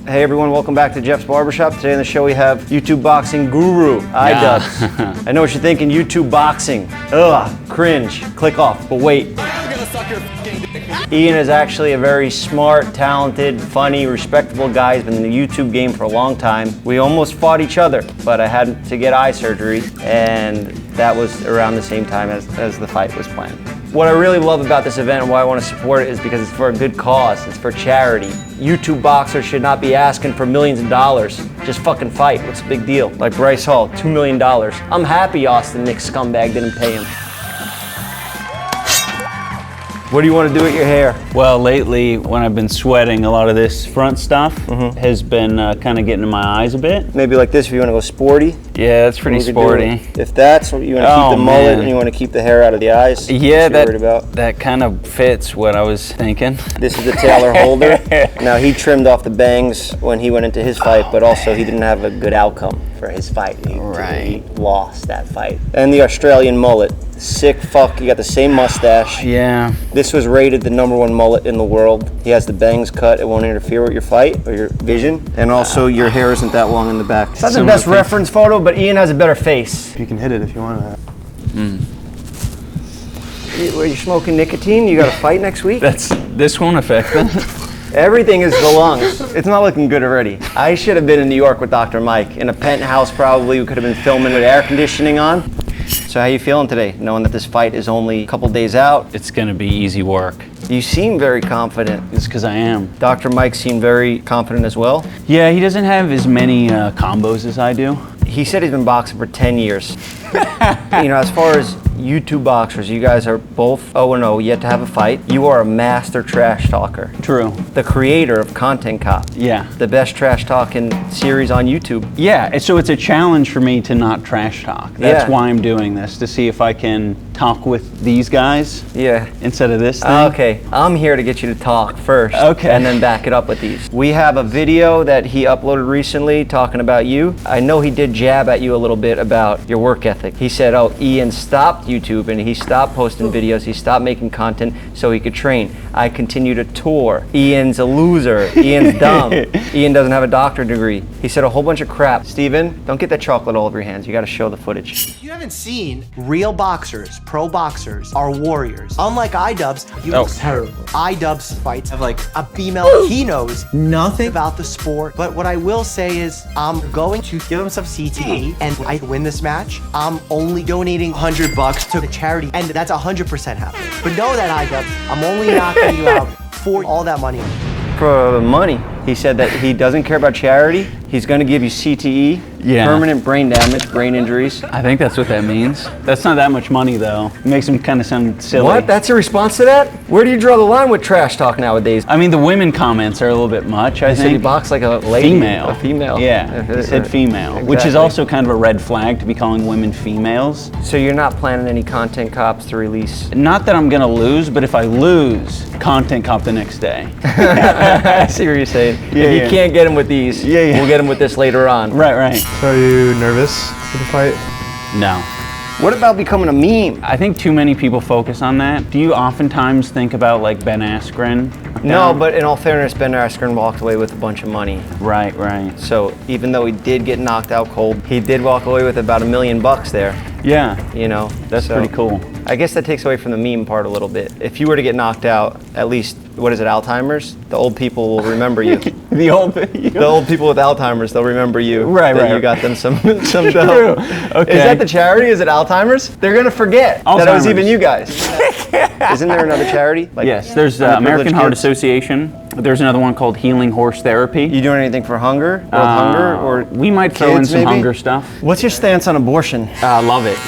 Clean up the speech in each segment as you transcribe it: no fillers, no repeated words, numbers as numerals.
Hey everyone, welcome back to Jeff's Barbershop. Today on the show we have YouTube boxing guru, iDubbbz. I know what you're thinking, YouTube boxing. Ugh, cringe, click off, but wait. Ian is actually a very smart, talented, funny, respectable guy. He's been in the YouTube game for a long time. We almost fought each other, but I had to get eye surgery, and that was around the same time as the fight was planned. What I really love about this event and why I want to support it is because it's for a good cause. It's for charity. YouTube boxers should not be asking for millions of dollars. Just fucking fight. What's the big deal? Like Bryce Hall, $2 million. I'm happy Austin Nick scumbag didn't pay him. What do you want to do with your hair? Well, lately, when I've been sweating, a lot of this front stuff has been kind of getting in my eyes a bit. Maybe like this if you want to go sporty? Yeah, that's pretty sporty. If that's what you want to keep the mullet and you want to keep the hair out of the eyes, yeah, that kind of fits what I was thinking. This is the Taylor Holder. Now, he trimmed off the bangs when he went into his fight, but also he didn't have a good outcome for his fight. He lost that fight. And the Australian mullet. Sick fuck, you got the same mustache. Yeah. This was rated the #1 mullet in the world. He has the bangs cut, it won't interfere with your fight or your vision. And also your hair isn't that long in the back. It's not the best reference photo, but Ian has a better face. You can hit it if you want to. Are you smoking nicotine? You got a fight next week? This won't affect it. Everything is the lungs. It's not looking good already. I should have been in New York with Dr. Mike. In a penthouse probably, we could have been filming with air conditioning on. So how you feeling today, knowing that this fight is only a couple days out? It's gonna be easy work. You seem very confident. It's because I am. Dr. Mike seemed very confident as well. Yeah, he doesn't have as many combos as I do. He said he's been boxing for 10 years. You know, as far as YouTube boxers, you guys are both 0-0, yet to have a fight. You are a master trash talker. True. The creator of Content Cop. Yeah. The best trash talking series on YouTube. Yeah, and so it's a challenge for me to not trash talk. That's why I'm doing this, to see if I can talk with these guys instead of this thing. Okay, I'm here to get you to talk first. Okay. And then back it up with these. We have a video that he uploaded recently talking about you. I know he did jab at you a little bit about your work ethic. He said, oh, Ian stopped YouTube and he stopped posting videos, he stopped making content so he could train. I continue to tour. Ian's a loser. Ian's dumb. Ian doesn't have a doctorate degree. He said a whole bunch of crap. Steven, don't get that chocolate all over your hands. You gotta show the footage. You haven't seen real boxers, pro boxers, are warriors. Unlike iDubbbz, you look terrible. iDubbbz fights have like a female. He knows nothing about the sport, but what I will say is I'm going to give him some CTE, and when I win this match, I'm only donating $100 to the charity, and that's 100% happening. But know that iDubbbz, I'm only knocking you out for all that money. For the money. He said that he doesn't care about charity. He's going to give you CTE, permanent brain damage, brain injuries. I think that's what that means. That's not that much money, though. It makes him kind of sound silly. What? That's your response to that? Where do you draw the line with trash talk nowadays? I mean, the women comments are a little bit much, I think. He said he boxed like a lady. Female. A female. Yeah, he said female, which is also kind of a red flag to be calling women females. So you're not planning any Content Cops to release? Not that I'm going to lose, but if I lose, Content Cop the next day. I see what you're saying. If you can't get him with these, we'll get him with this later on. Right. So are you nervous for the fight? No. What about becoming a meme? I think too many people focus on that. Do you oftentimes think about like Ben Askren? No, but in all fairness, Ben Askren walked away with a bunch of money. Right. So even though he did get knocked out cold, he did walk away with about $1 million there. Yeah. You know, that's pretty cool. I guess that takes away from the meme part a little bit. If you were to get knocked out, at least, what is it, Alzheimer's? The old people will remember you. The old people with Alzheimer's, they'll remember you. Right. You got them some dough. Okay. Is that the charity? Is it Alzheimer's? They're gonna forget that it was even you guys. Isn't there another charity? Like, yes, there's American Heart Association. There's another one called Healing Horse Therapy. You doing anything for hunger? Hunger? Or we might throw in some hunger stuff. What's your stance on abortion? Love it.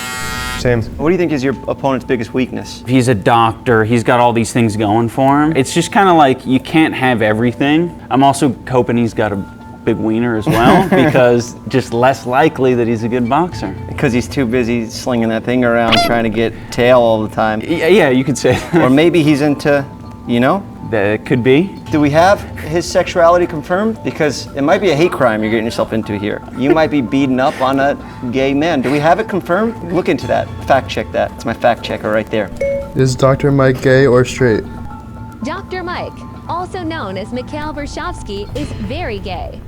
Same. What do you think is your opponent's biggest weakness? He's a doctor. He's got all these things going for him. It's just kind of like you can't have everything. I'm also hoping he's got a big wiener as well, because just less likely that he's a good boxer. Because he's too busy slinging that thing around trying to get tail all the time. Yeah, you could say that. Or maybe he's into, you know? That could be. Do we have his sexuality confirmed? Because it might be a hate crime you're getting yourself into here. You might be beating up on a gay man. Do we have it confirmed? Look into that. Fact check that. It's my fact checker right there. Is Dr. Mike gay or straight? Dr. Mike, also known as Mikhail Vershovsky, is very gay.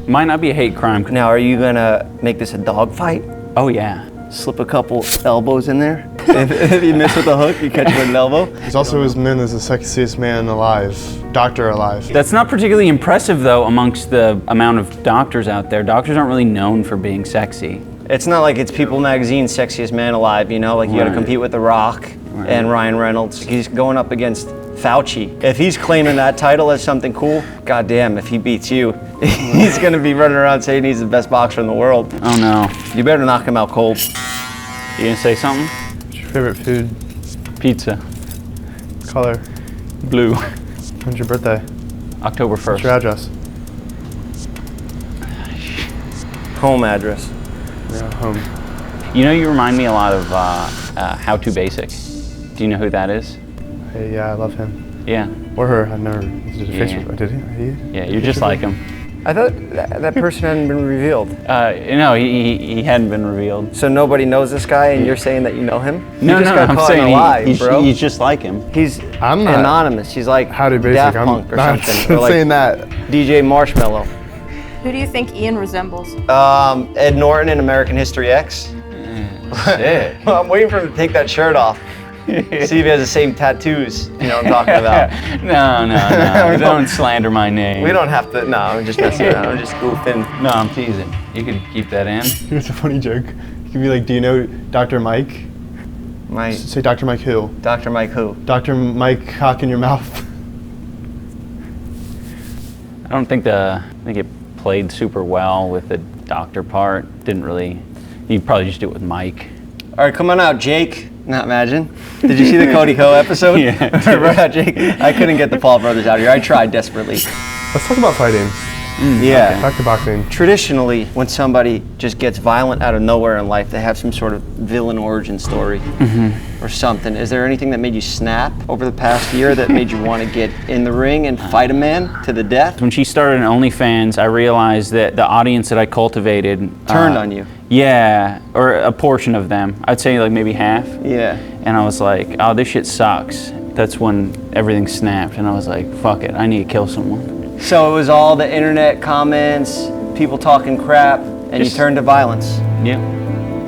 Might not be a hate crime. Now, are you gonna make this a dog fight? Oh yeah. Slip a couple elbows in there? if you miss with the hook, you catch him with an elbow? He's also was known as the sexiest man alive. Doctor alive. That's not particularly impressive though amongst the amount of doctors out there. Doctors aren't really known for being sexy. It's not like it's People Magazine's sexiest man alive, you know? Like you gotta compete with The Rock and Ryan Reynolds. He's going up against Fauci. If he's claiming that title as something cool, goddamn, if he beats you, he's gonna be running around saying he's the best boxer in the world. Oh no. You better knock him out cold. You gonna say something? What's your favorite food? Pizza. Color? Blue. When's your birthday? October 1st. What's your address? Home address. Yeah, home. You know, you remind me a lot of How To Basic. Do you know who that is? Hey, yeah, I love him. Yeah. Or her. I've never did a face Yeah. with. Did he? Yeah, you're just like him. I thought that person hadn't been revealed. No, he hadn't been revealed. So nobody knows this guy, and you're saying that you know him? No, you just got I'm caught in saying a lie, he's, bro. he's just like him. He's I'm not anonymous. He's like How to Basic. Daft I'm Punk or not something. Or like saying that. DJ Marshmello. Who do you think Ian resembles? Ed Norton in American History X. Sick. Well, I'm waiting for him to take that shirt off. See if he has the same tattoos, you know what I'm talking about. No. Don't slander my name. We don't have to, no, I'm just messing around. I'm just goofing. No, I'm teasing. You could keep that in. Here's a funny joke. You could be like, do you know Dr. Mike? Say Dr. Mike who? Dr. Mike who? Dr. Mike cock in your mouth. I don't think I think it played super well with the doctor part. Didn't really. You'd probably just do it with Mike. All right, come on out, Jake. Not imagine. Did you see the Cody Ko episode? Yeah. Remember how Jake? I couldn't get the Paul brothers out here. I tried desperately. Let's talk about fighting. Yeah. Back to boxing. Traditionally, when somebody just gets violent out of nowhere in life, they have some sort of villain origin story or something. Is there anything that made you snap over the past year that made you want to get in the ring and fight a man to the death? When she started an OnlyFans, I realized that the audience that I cultivated Turned on you. Yeah, or a portion of them. I'd say like maybe half. Yeah. And I was like, oh, this shit sucks. That's when everything snapped, and I was like, fuck it, I need to kill someone. So it was all the internet comments, people talking crap, and you turned to violence. Yeah.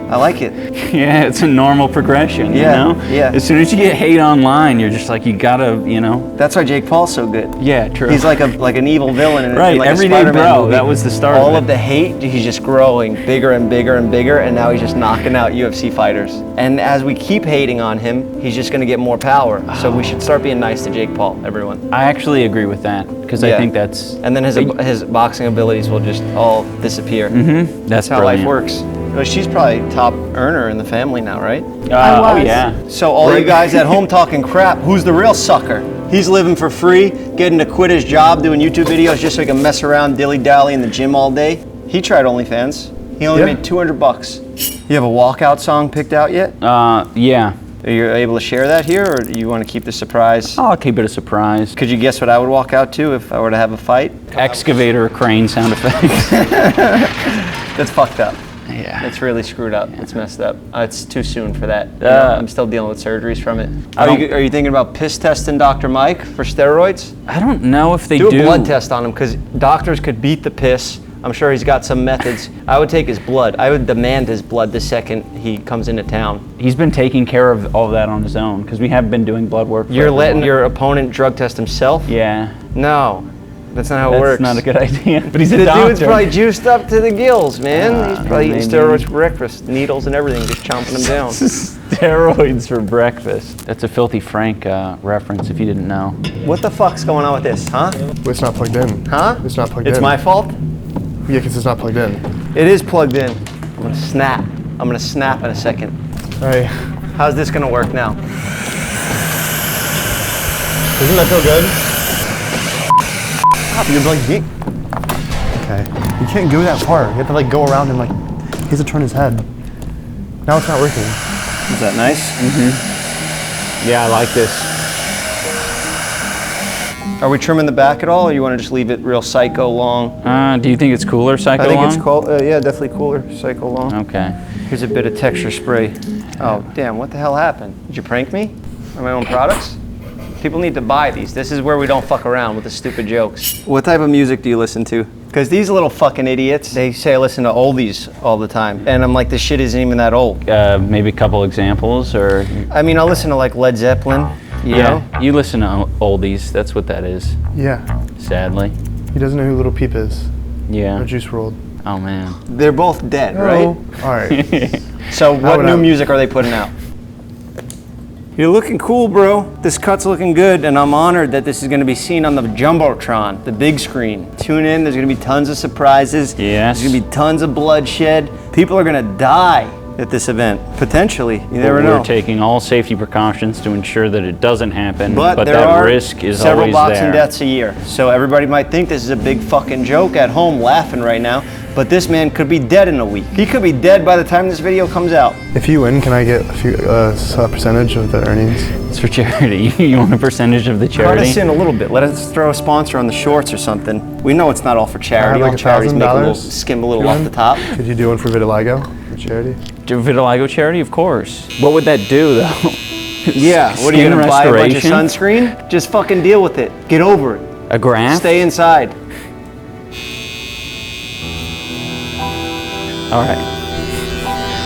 I like it. Yeah, it's a normal progression, you know? Yeah. As soon as you get hate online, you're just like, you gotta, you know? That's why Jake Paul's so good. Yeah, true. He's like an evil villain in Right, like a everyday Spider-Man bro, movie. that was the start All of it. of the hate, he's just growing bigger and bigger and bigger, and now he's just knocking out UFC fighters. And as we keep hating on him, he's just gonna get more power. So we should start being nice to Jake Paul, everyone. I actually agree with that, because I think that's... And then his boxing abilities will just all disappear. That's how life brilliant. works. Well, she's probably top earner in the family now, right? Oh yeah. So all you guys at home talking crap, who's the real sucker? He's living for free, getting to quit his job, doing YouTube videos just so he can mess around, dilly-dally in the gym all day. He tried OnlyFans. He only made $200. You have a walkout song picked out yet? Yeah. Are you able to share that here, or do you want to keep the surprise? I'll keep it a surprise. Could you guess what I would walk out to if I were to have a fight? Excavator crane sound effects. That's fucked up. Yeah. It's really screwed up. It's messed up. It's too soon for that. You know, I'm still dealing with surgeries from it. Are you thinking about piss testing Dr. Mike for steroids? I don't know if they do a blood test on him, because doctors could beat the piss. I'm sure he's got some methods. I would take his blood. I would demand his blood the second he comes into town. He's been taking care of all that on his own, because we have been doing blood work. You're letting your opponent drug test himself? Yeah. No. That's not how it works. That's not a good idea. But he's a the doctor. dude's probably juiced up to the gills, man. He's probably eating maybe. steroids for breakfast, needles and everything, just chomping them down. Steroids for breakfast. That's a Filthy Frank reference, if you didn't know. What the fuck's going on with this, huh? Well, it's not plugged in. Huh? It's not plugged in. It's my fault? Yeah, because it's not plugged in. It is plugged in. I'm gonna snap. I'm gonna snap in a second. All right. How's this gonna work now? Doesn't that feel good? You're like, okay. You can't go that far. You have to like go around and like, he has to turn his head. Now it's not working. Is that nice? Yeah, I like this. Are we trimming the back at all, or you want to just leave it real psycho long? Do you think it's cooler, Psycho I think long? it's cool. Yeah, definitely cooler, psycho long. Okay. Here's a bit of texture spray. Oh, damn, what the hell happened? Did you prank me? On my own products? People need to buy these. This is where we don't fuck around with the stupid jokes. What type of music do you listen to? Because these little fucking idiots, they say I listen to oldies all the time. And I'm like, this shit isn't even that old. Maybe a couple examples, or? I mean, I'll listen to like Led Zeppelin, you know? You listen to oldies, that's what that is, Yeah. sadly. He doesn't know who Little Peep is. Yeah. Or Juice WRLD. Oh man. They're both dead, right? All right. So what would new I- music are they putting out? You're looking cool, bro. This cut's looking good, and I'm honored that this is gonna be seen on the Jumbotron, the big screen. Tune in, there's gonna be tons of surprises. Yes. There's gonna be tons of bloodshed. People are gonna die at this event, potentially. You never know. We're taking all safety precautions to ensure that it doesn't happen, But there that are risk is several always boxing there. deaths a year. So everybody might think this is a big fucking joke at home laughing right now, but this man could be dead in a week. He could be dead by the time this video comes out. If you win, can I get a percentage of the earnings? It's for charity. You want a percentage of the Cut charity? us in a little bit. Let us throw a sponsor on the shorts or something. We know it's not all for charity. I have All like charities make a little, $1,000 skim a little off the top. Could you do one for vitiligo for charity? Do vitiligo charity? Of course. What would that do, though? Yeah, what are you Skin gonna buy a bunch of restoration? sunscreen? Just fucking deal with it. Get over it. A graft? Stay inside. All right.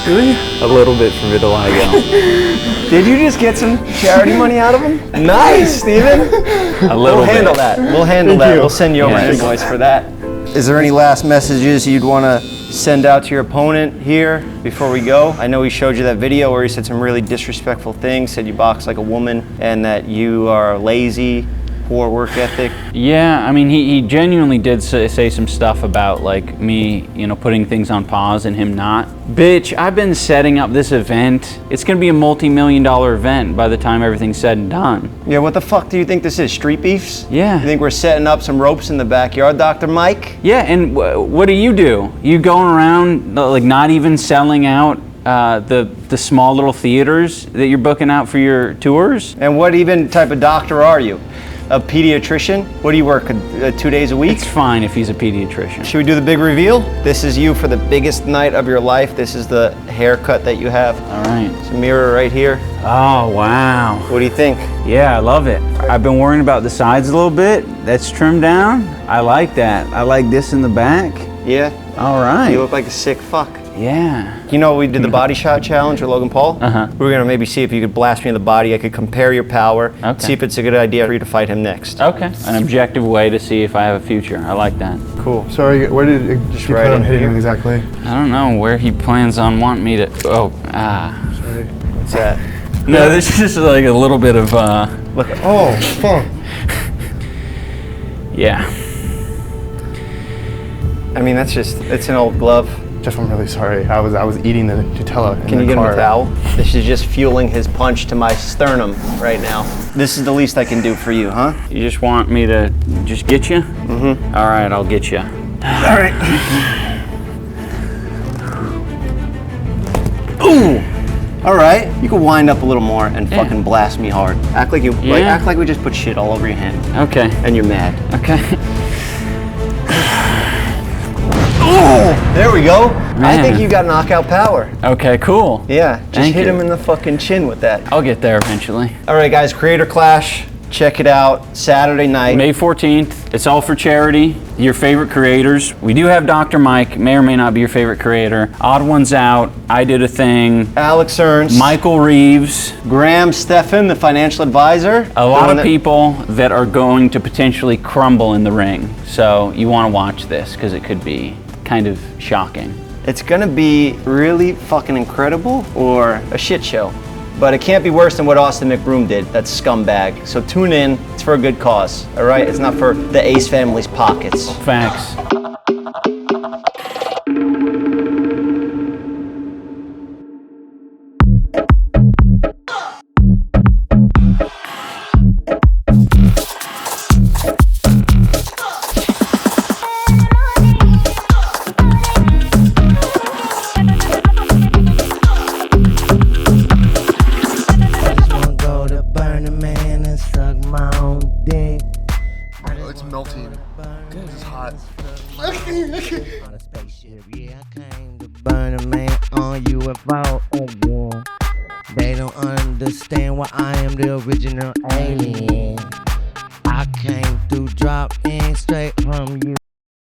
Really? A little bit for vitiligo. Did you just get some charity money out of him? Nice, Steven. A little We'll handle bit. that. We'll handle that. you. We'll send you over an Yes. invoice for that. Is there any last messages you'd want to send out to your opponent here before we go? I know he showed you that video where he said some really disrespectful things, said you box like a woman and that you are lazy, poor work ethic. Yeah, I mean, he genuinely did say some stuff about, like, me, you know, putting things on pause and him not. Bitch, I've been setting up this event. It's gonna be a multi-million-dollar event by the time everything's said and done. Yeah, what the fuck do you think this is? Street beefs? Yeah. You think we're setting up some ropes in the backyard, Dr. Mike? Yeah, and what do? You going around, like, not even selling out the small little theaters that you're booking out for your tours? And what even type of doctor are you? A pediatrician? What do you work, 2 days a week? It's fine if he's a pediatrician. Should we do the big reveal? This is you for the biggest night of your life. This is the haircut that you have. All right. It's a mirror right here. Oh, wow. What do you think? Yeah, I love it. I've been worrying about the sides a little bit. That's trimmed down. I like that. I like this in the back. Yeah? All right. You look like a sick fuck. Yeah. You know, we did the body shot challenge with Logan Paul. Uh-huh. We were gonna maybe see if you could blast me in the body. I could compare your power, Okay. see if it's a good idea for you to fight him next. Okay. An objective way to see if I have a future. I like that. Cool. Sorry, where did you right plan on in hitting here. him exactly? I don't know where he plans on wanting me to. Sorry. What's that? No, this is just like a little bit of. Look. Oh, fuck. Yeah. I mean, it's an old glove. Jeff, I'm really sorry. I was eating the Nutella in Can the you get him car. a towel? This is just fueling his punch to my sternum right now. This is the least I can do for you, huh? You just want me to just get you? Mm-hmm. All right, I'll get you. All right. Ooh. All right. You can wind up a little more and fucking blast me hard. Act like act like we just put shit all over your hand Okay. and you're mad. Okay. Oh, there we go. I Man. think you got knockout power. Okay, cool. Yeah, just Thank hit you. him in the fucking chin with that. I'll get there eventually. All right, guys, Creator Clash. Check it out Saturday night. May 14th. It's all for charity. Your favorite creators. We do have Dr. Mike. May or may not be your favorite creator. Odd One's out. I Did a Thing. Alex Ernst. Michael Reeves. Graham Stephan, the financial advisor. A lot of people that are going to potentially crumble in the ring. So you want to watch this because it could be kind of shocking. It's gonna be really fucking incredible or a shit show. But it can't be worse than what Austin McBroom did, that scumbag. So tune in, it's for a good cause, all right? It's not for the Ace family's pockets. Facts. It's melting. It's hot. On a spaceship, yeah, I came to burn a man on UFO. Oh, yeah. They don't understand why I am the original alien. I came through, drop in straight from you.